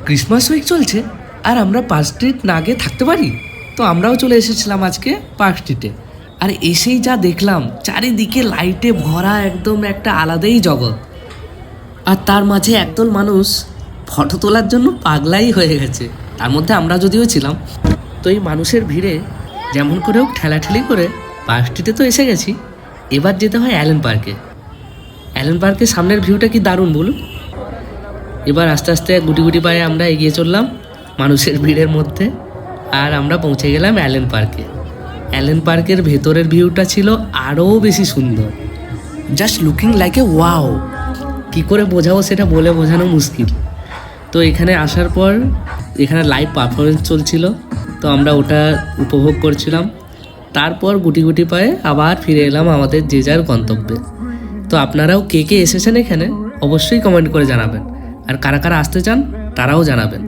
Christmas week চলছে আর আমরা park street না গিয়ে থাকতে পারি? তো আমরাও চলে এসেছিলাম আজকে পার্ক স্ট্রিটে। আর এসেই যা দেখলাম, চারিদিকে লাইটে ভরা একদম একটা আলাদাই জগৎ। আর তার মাঝে একদল মানুষ ফটো তোলার জন্য পাগলাই হয়ে গেছে, তার মধ্যে আমরা যদিও ছিলাম। তো এই মানুষের ভিড়ে যেমন করে হোক ঠেলাঠেলি করে পার্ক স্ট্রিটে তো এসে গেছি। এবার যেতে হয় অ্যালেন পার্কে। অ্যালেন পার্কের সামনের ভিউটা কি দারুণ বলুন। এবার আস্তে আস্তে গুটি গুটি পায়ে আমরা এগিয়ে চললাম মানুষের ভিড়ের মধ্যে, আর আমরা পৌঁছে গেলাম অ্যালেন পার্কে। অ্যালেন পার্কের ভেতরের ভিউটা ছিল আরও বেশি সুন্দর, just looking like a wow. কী করে বোঝাবো সেটা বলে বোঝানো মুশকিল। তো এখানে আসার পর এখানে লাইভ পারফরমেন্স চলছিল, তো আমরা ওটা উপভোগ করছিলাম। তারপর গুটি গুটি পায়ে আবার ফিরে এলাম আমাদের যে যার গন্তব্যে। তো আপনারাও কে কে এসেছেন এখানে অবশ্যই কমেন্ট করে জানাবেন, আর কারা কারা আসতে চান তারাও জানাবেন।